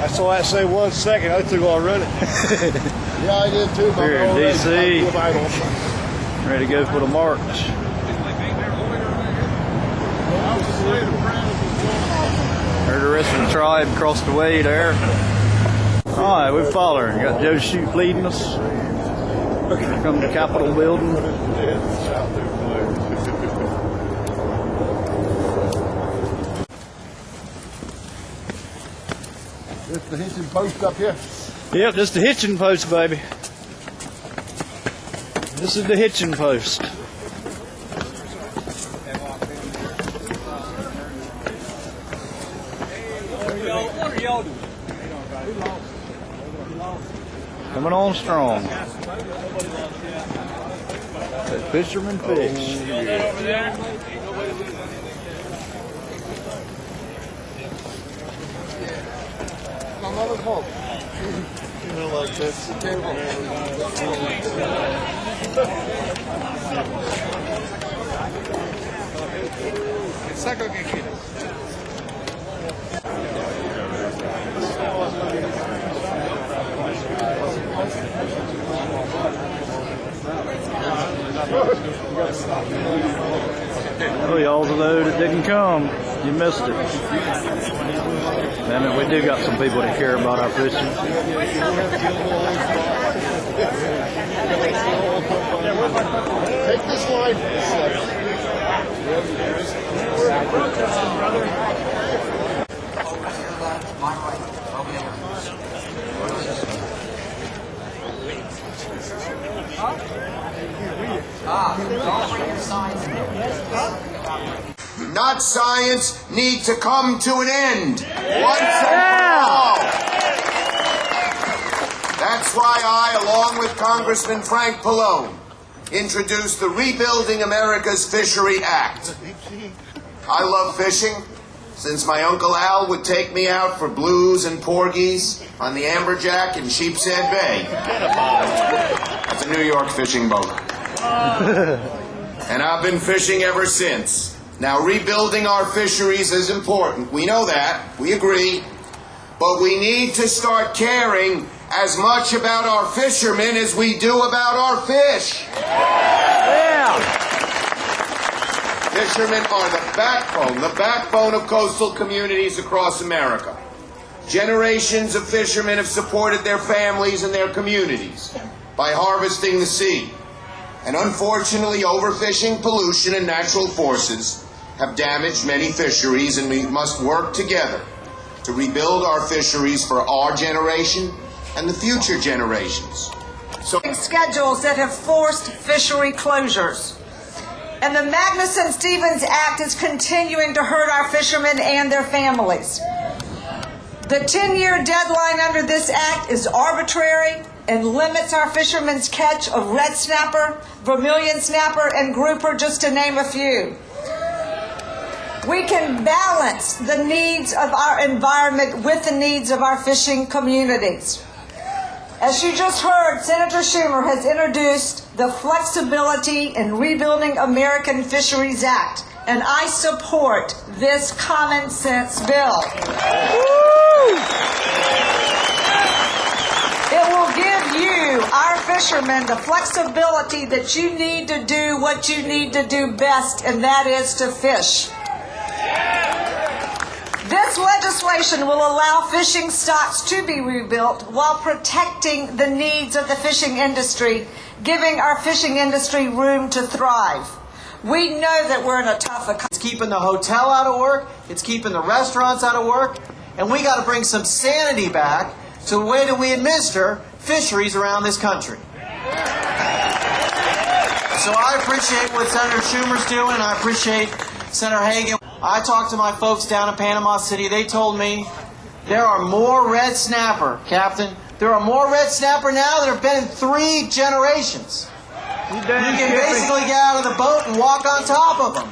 That's why I say 1 second. I took all running. Yeah, I did too. Here in D.C. Ready to go for the march. Heard the rest of the tribe across the way there. All right, we're following. Got Joe Shute leading us. Here comes the Capitol building. This the hitching post up here? Yep, this is the hitching post, baby. This is the hitching post. Coming on strong. That fisherman fish. Another boat. You know, like this. Oh, y'all know that didn't come. You missed it. Man, we do got some people that care about our fishing. Take this line. Not science need to come to an end once and for all. That's why I, along with Congressman Frank Pallone, introduced the Rebuilding America's Fishery Act. I love fishing since my Uncle Al would take me out for blues and porgies on the Amberjack in Sheepshead Bay. That's a New York fishing boat. And I've been fishing ever since. Now, rebuilding our fisheries is important. We know that. We agree. But we need to start caring as much about our fishermen as we do about our fish. Yeah! Fishermen are the backbone of coastal communities across America. Generations of fishermen have supported their families and their communities by harvesting the sea. And unfortunately, overfishing, pollution, and natural forces have damaged many fisheries, and we must work together to rebuild our fisheries for our generation and the future generations. So, schedules that have forced fishery closures. And the Magnuson-Stevens Act is continuing to hurt our fishermen and their families. The 10-year deadline under this act is arbitrary and limits our fishermen's catch of red snapper, vermilion snapper, and grouper, just to name a few. We can balance the needs of our environment with the needs of our fishing communities. As you just heard, Senator Schumer has introduced the Flexibility in Rebuilding American Fisheries Act, and I support this common sense bill. It will give you, our fishermen, the flexibility that you need to do what you need to do best, and that is to fish. This legislation will allow fishing stocks to be rebuilt while protecting the needs of the fishing industry, giving our fishing industry room to thrive. We know that we're in a tough economy. It's keeping the hotel out of work, it's keeping the restaurants out of work, and we got to bring some sanity back to the way that we administer fisheries around this country. So I appreciate what Senator Schumer's doing. I appreciate Senator Hagan. I talked to my folks down in Panama City. They told me there are more red snapper, Captain. There are more red snapper now than have been in 3 generations. You can basically get out of the boat and walk on top of them.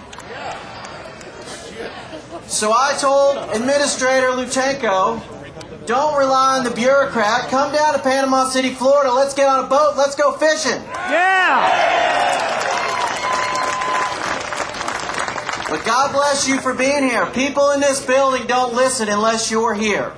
So I told Administrator Luchenko, don't rely on the bureaucrat. Come down to Panama City, Florida. Let's get on a boat. Let's go fishing. Yeah! But God bless you for being here. People in this building don't listen unless you're here.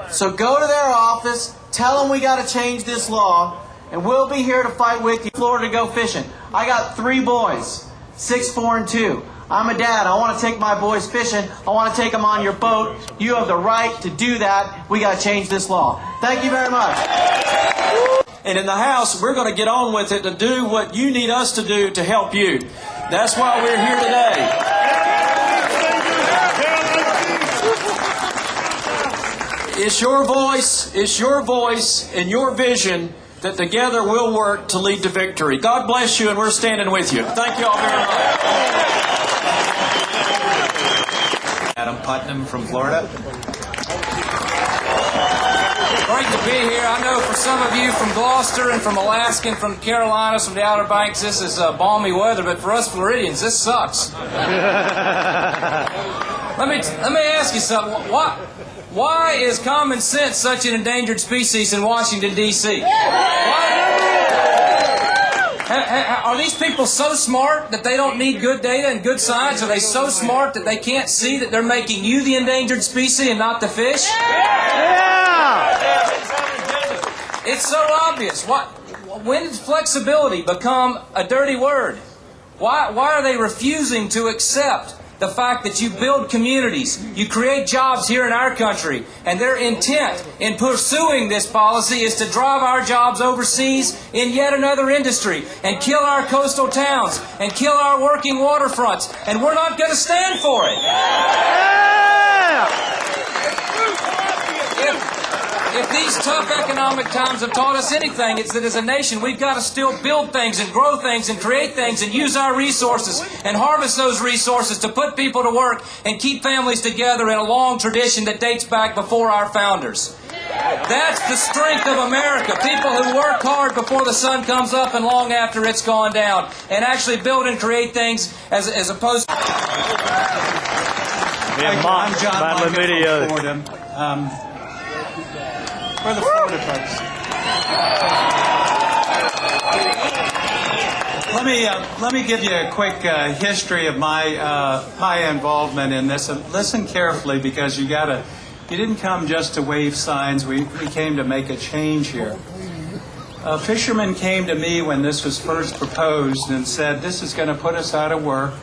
So go to their office, tell them we got to change this law, and we'll be here to fight with you. Florida to go fishing. I got 3 boys, 6, 4, and 2. I'm a dad. I want to take my boys fishing. I want to take them on your boat. You have the right to do that. We got to change this law. Thank you very much. And in the House, we're going to get on with it to do what you need us to do to help you. That's why we're here today. It's your voice and your vision that together we'll work to lead to victory. God bless you, and we're standing with you. Thank you all very much. Adam Putnam from Florida. Great to be here. I know for some of you from Gloucester and from Alaska and from the Carolinas, from the Outer Banks, this is balmy weather, but for us Floridians, this sucks. Let me ask you something. Why is common sense such an endangered species in Washington, D.C.? Are these people so smart that they don't need good data and good science? Are they so smart that they can't see that they're making you the endangered species and not the fish? It's so obvious. When did flexibility become a dirty word? Why are they refusing to accept the fact that you build communities, you create jobs here in our country, and their intent in pursuing this policy is to drive our jobs overseas in yet another industry and kill our coastal towns and kill our working waterfronts, and we're not going to stand for it. If these tough economic times have taught us anything, it's that as a nation we've got to still build things and grow things and create things and use our resources and harvest those resources to put people to work and keep families together in a long tradition that dates back before our founders. That's the strength of America. People who work hard before the sun comes up and long after it's gone down, and actually build and create things as opposed to... I'm John Monkett from Florida. For the Florida folks. Let me give you a quick history of my involvement in this. And listen carefully, because you didn't come just to wave signs. We came to make a change here. Fishermen came to me when this was first proposed and said, this is going to put us out of work.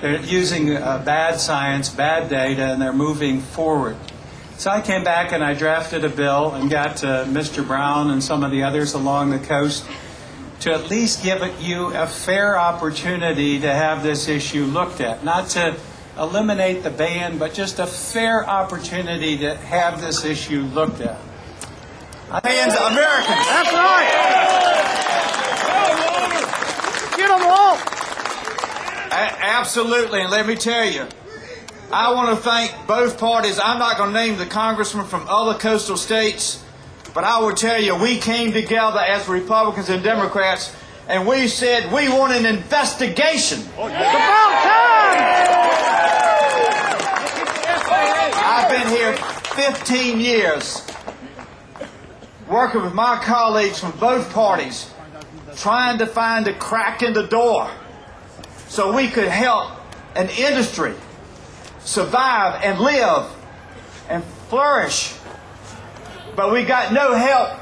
They're using bad science, bad data, and they're moving forward. So I came back and I drafted a bill and got Mr. Brown and some of the others along the coast to at least give you a fair opportunity to have this issue looked at. Not to eliminate the ban, but just a fair opportunity to have this issue looked at. Fans, Americans. That's right. Get them all. Absolutely, and let me tell you, I want to thank both parties. I'm not going to name the congressman from other coastal states, but I will tell you, we came together as Republicans and Democrats, and we said we want an investigation. It's about time! I've been here 15 years working with my colleagues from both parties, trying to find a crack in the door so we could help an industry survive and live and flourish. But we got no help.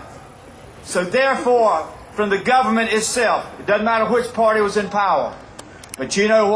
So therefore, from the government itself, it doesn't matter which party was in power. But you know what?